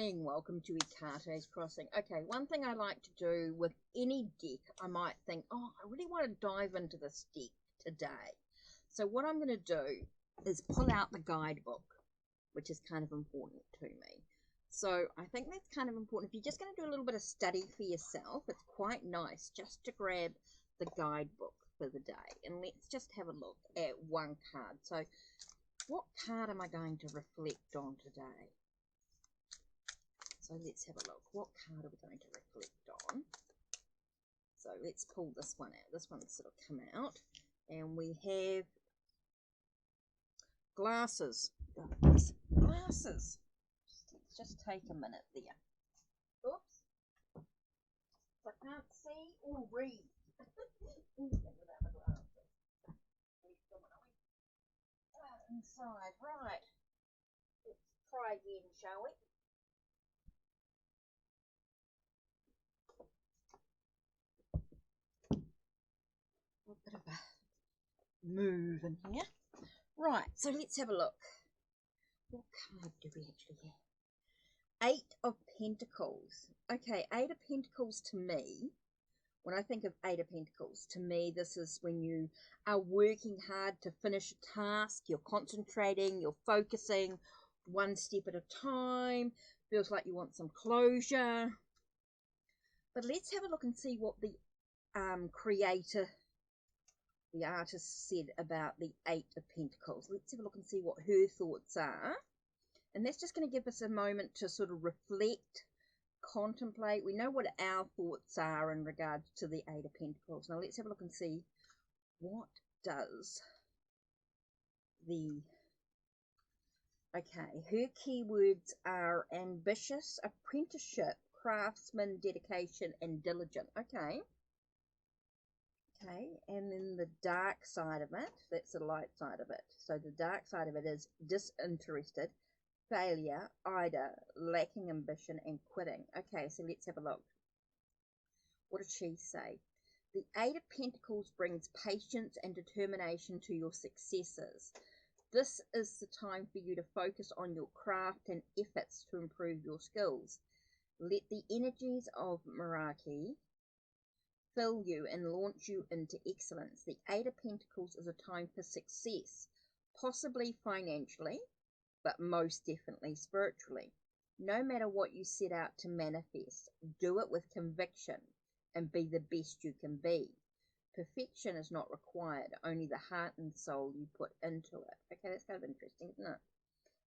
morning. Welcome to Ekate's Crossing. Okay, one thing I like to do with any deck, I might think, oh, I really want to dive into this deck today. So what I'm going to do is pull out the guidebook, which is kind of important to me. So I think that's kind of important. If you're just going to do a little bit of study for yourself, it's quite nice just to grab the guidebook for the day. And let's just have a look at one card. So what card am I going to reflect on today? So let's have a look. What card are we going to reflect on? So let's pull this one out. This one's sort of come out. And we have glasses. Glasses. Let's just take a minute there. Oops. I can't see or read. Without the glasses. Inside. Right. Let's try again, shall we? A bit of a move in here. Right, so let's have a look. What card do we actually have? 8 of Pentacles. Okay, 8 of Pentacles to me, when I think of 8 of Pentacles, to me this is when you are working hard to finish a task, you're concentrating, you're focusing one step at a time, feels like you want some closure. But let's have a look and see what the the artist said about the 8 of Pentacles. Let's have a look and see what her thoughts are. And that's just going to give us a moment to sort of reflect, contemplate. We know what our thoughts are in regards to the 8 of Pentacles. Now let's have a look and see what does the... Okay, her keywords are ambitious, apprenticeship, craftsman, dedication, and diligent. Okay. Okay, and then the dark side of it, that's the light side of it. So the dark side of it is disinterested, failure, ida, lacking ambition, and quitting. Okay, so let's have a look. What did she say? The 8 of Pentacles brings patience and determination to your successes. This is the time for you to focus on your craft and efforts to improve your skills. Let the energies of Meraki fill you and launch you into excellence. The 8 of Pentacles is a time for success, possibly financially, but most definitely spiritually. No matter what you set out to manifest, do it with conviction and be the best you can be. Perfection is not required, only the heart and soul you put into it. Okay, that's kind of interesting, isn't it?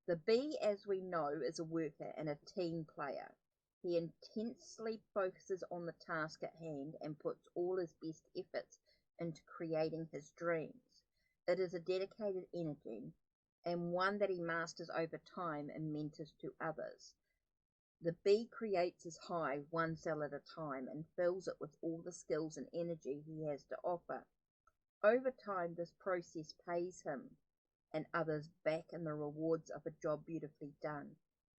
The bee, as we know, is a worker and a team player. He intensely focuses on the task at hand and puts all his best efforts into creating his dreams. It is a dedicated energy and one that he masters over time and mentors to others. The bee creates his hive one cell at a time and fills it with all the skills and energy he has to offer. Over time, this process pays him and others back in the rewards of a job beautifully done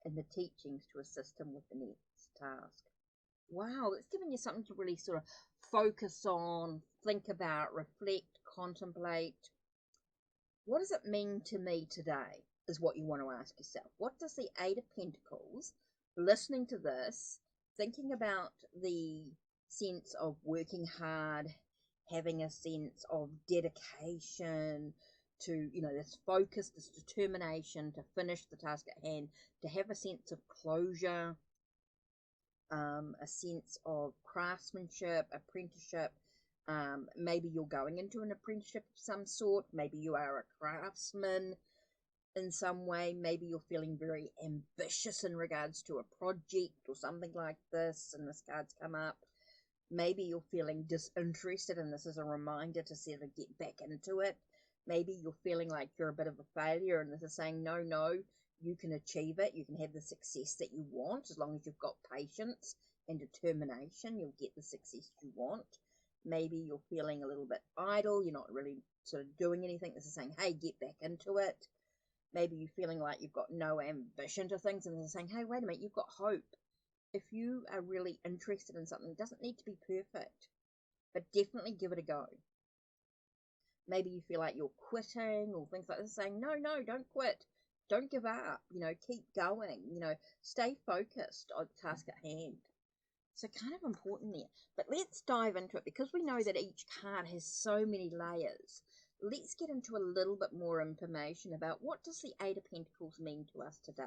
and the teachings to assist him with the next task. Wow, it's giving you something to really sort of focus on, think about, reflect, contemplate. What does it mean to me today is what you want to ask yourself. What does the 8 of Pentacles, listening to this, thinking about the sense of working hard, having a sense of dedication to, you know, this focus, this determination to finish the task at hand, to have a sense of closure, a sense of craftsmanship, apprenticeship. Maybe you're going into an apprenticeship of some sort. Maybe you are a craftsman in some way. Maybe you're feeling very ambitious in regards to a project or something like this, and this card's come up. Maybe you're feeling disinterested, and this is a reminder to sort of get back into it. Maybe you're feeling like you're a bit of a failure, and this is saying, no, you can achieve it. You can have the success that you want. As long as you've got patience and determination, you'll get the success you want. Maybe you're feeling a little bit idle. You're not really sort of doing anything. This is saying, hey, get back into it. Maybe you're feeling like you've got no ambition to things, and this is saying, hey, wait a minute, you've got hope. If you are really interested in something, it doesn't need to be perfect, but definitely give it a go. Maybe you feel like you're quitting or things like this, saying, no, don't quit. Don't give up, you know, keep going, you know, stay focused on the task at hand. So kind of important there. But let's dive into it because we know that each card has so many layers. Let's get into a little bit more information about what does the Eight of Pentacles mean to us today.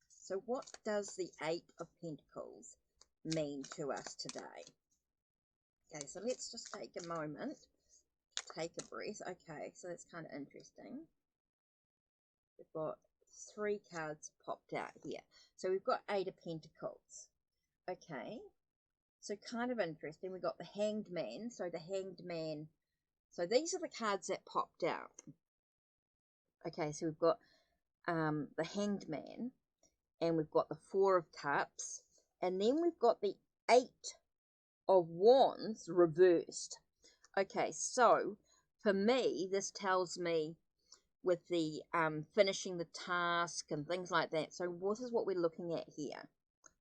So what does the Eight of Pentacles mean to us today? Okay, so let's just take a moment to take a breath. Okay, so that's kind of interesting. We've got 3 cards popped out here. So we've got Eight of Pentacles. Okay, so kind of interesting. We've got the Hanged Man. So the Hanged Man. So these are the cards that popped out. Okay, so we've got the Hanged Man. And we've got the 4 of Cups. And then we've got the 8 of Wands reversed. Okay, so for me, this tells me with the finishing the task and things like that. So what is what we're looking at here?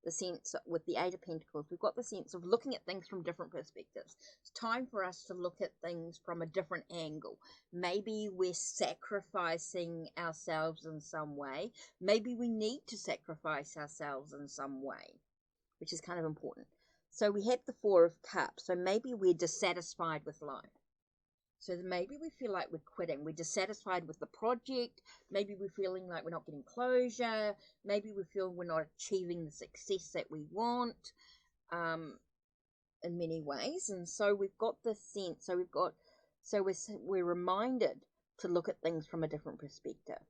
The sense with the Eight of Pentacles, we've got the sense of looking at things from different perspectives. It's time for us to look at things from a different angle. Maybe we're sacrificing ourselves in some way. Maybe we need to sacrifice ourselves in some way, which is kind of important. So we have the 4 of Cups. So maybe we're dissatisfied with life. So maybe we feel like we're quitting. We're dissatisfied with the project. Maybe we're feeling like we're not getting closure. Maybe we feel we're not achieving the success that we want in many ways. And so we've got this sense. So we're reminded to look at things from a different perspective.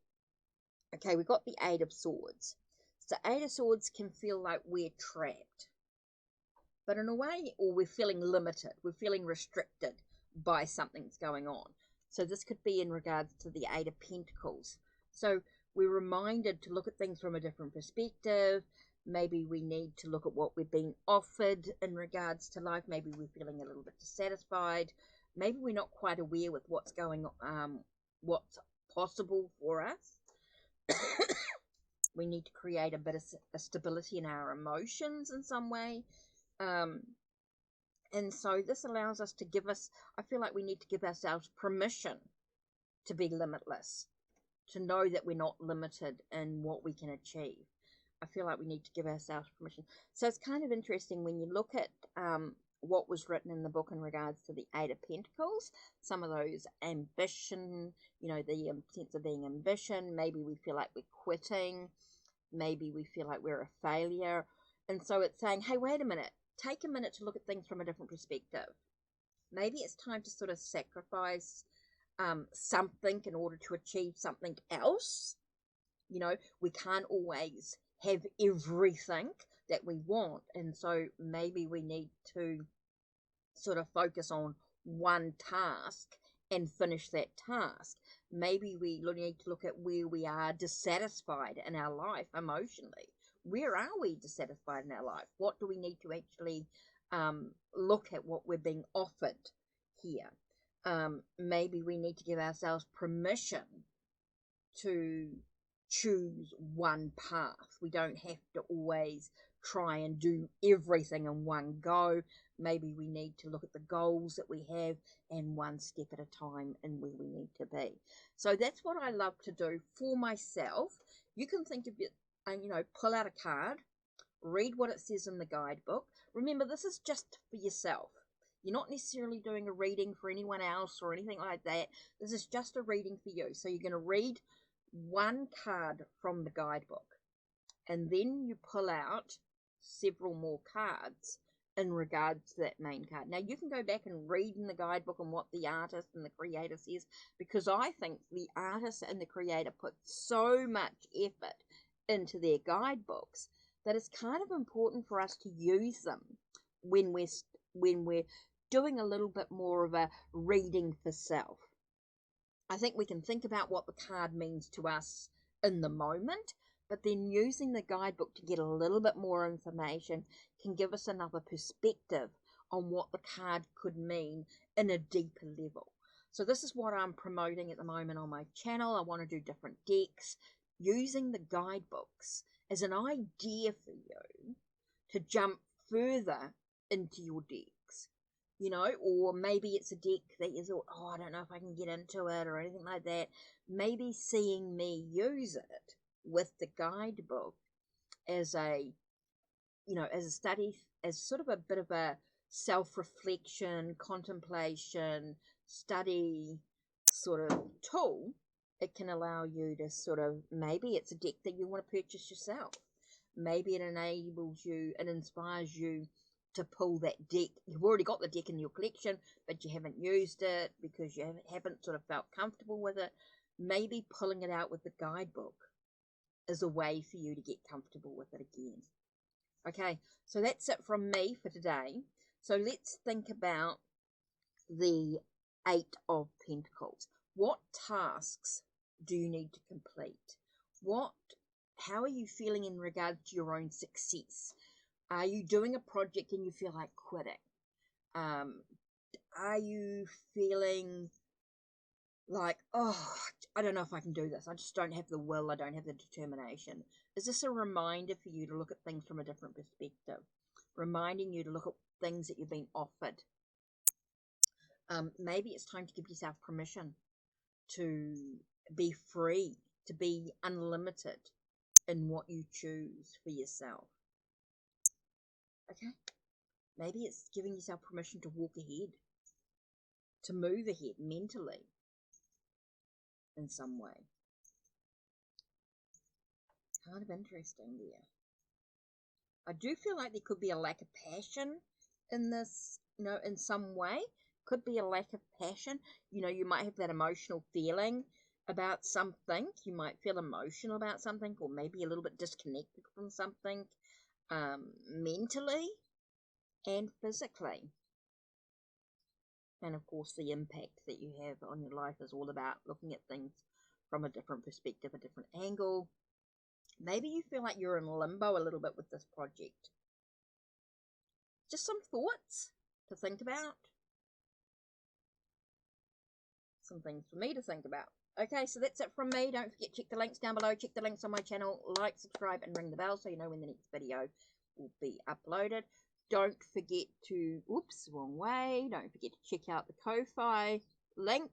Okay, we've got the 8 of Swords. So 8 of Swords can feel like we're trapped. But in a way, or we're feeling limited. We're feeling restricted by something that's going on. So this could be in regards to the 8 of Pentacles. So we're reminded to look at things from a different perspective. Maybe we need to look at what we're being offered in regards to life. Maybe we're feeling a little bit dissatisfied. Maybe we're not quite aware with what's going on, what's possible for us. We need to create a bit of a stability in our emotions in some way. And so this allows us to I feel like we need to give ourselves permission to be limitless, to know that we're not limited in what we can achieve. I feel like we need to give ourselves permission. So it's kind of interesting when you look at what was written in the book in regards to the 8 of Pentacles, some of those ambition, you know, the sense of being ambition. Maybe we feel like we're quitting. Maybe we feel like we're a failure. And so it's saying, hey, wait a minute. Take a minute to look at things from a different perspective. Maybe it's time to sort of sacrifice something in order to achieve something else. You know, we can't always have everything that we want. And so maybe we need to sort of focus on one task and finish that task. Maybe we need to look at where we are dissatisfied in our life emotionally. Where are we dissatisfied in our life? What do we need to actually look at what we're being offered here? Maybe we need to give ourselves permission to choose one path. We don't have to always try and do everything in one go. Maybe we need to look at the goals that we have and one step at a time and where we need to be. So that's what I love to do for myself. You can think of it and, you know, pull out a card, read what it says in the guidebook. Remember, this is just for yourself. You're not necessarily doing a reading for anyone else or anything like that. This is just a reading for you. So you're going to read one card from the guidebook, and then you pull out several more cards in regards to that main card. Now, you can go back and read in the guidebook and what the artist and the creator says, because I think the artist and the creator put so much effort into their guidebooks that it's kind of important for us to use them when we're doing a little bit more of a reading for self. I think we can think about what the card means to us in the moment, but then using the guidebook to get a little bit more information can give us another perspective on what the card could mean in a deeper level. So this is what I'm promoting at the moment on my channel. I want to do different decks, using the guidebooks as an idea for you to jump further into your decks, you know, or maybe it's a deck that you thought, oh, I don't know if I can get into it or anything like that. Maybe seeing me use it with the guidebook as a, as a study, as sort of a bit of a self-reflection, contemplation, study sort of tool, it can allow you to sort of, maybe it's a deck that you want to purchase yourself. Maybe it enables you, it inspires you to pull that deck. You've already got the deck in your collection, but you haven't used it because you haven't sort of felt comfortable with it. Maybe pulling it out with the guidebook is a way for you to get comfortable with it again. Okay, so that's it from me for today. So let's think about the Eight of Pentacles. What tasks do you need to complete? How are you feeling in regard to your own success? Are you doing a project and you feel like quitting? Are you feeling like, oh, I don't know if I can do this. I just don't have the will. I don't have the determination. Is this a reminder for you to look at things from a different perspective? Reminding you to look at things that you've been offered. Maybe it's time to give yourself permission to be free, to be unlimited in what you choose for yourself. Okay? Maybe it's giving yourself permission to walk ahead, to move ahead mentally in some way. Kind of interesting there. I do feel like there could be a lack of passion in this, in some way. Could be a lack of passion. You might have that emotional feeling about something. You might feel emotional about something, or maybe a little bit disconnected from something, mentally and physically. And of course, the impact that you have on your life is all about looking at things from a different perspective, a different angle. Maybe you feel like you're in limbo a little bit with this project. Just some thoughts to think about. Some things for me to think about. Okay, so that's it from me. Don't forget, check the links down below. Check the links on my channel. Like, subscribe, and ring the bell so you know when the next video will be uploaded. Don't forget to, wrong way. Don't forget to check out the Ko-Fi link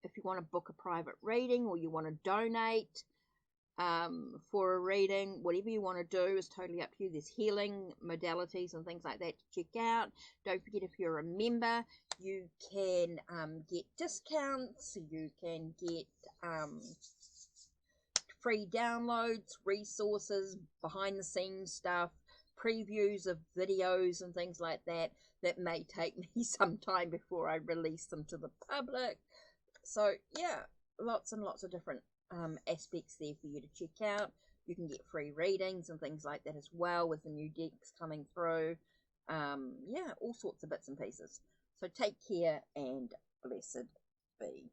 if you want to book a private reading or you want to donate for a reading. Whatever you want to do is totally up to you. There's healing modalities and things like that to check out. Don't forget, if you're a member, you can get discounts. You can get free downloads, resources, behind the scenes stuff, previews of videos and things like that may take me some time before I release them to the public. So yeah, lots and lots of different aspects there for you to check out. You can get free readings and things like that as well with the new decks coming through. Yeah, all sorts of bits and pieces. So take care and blessed be.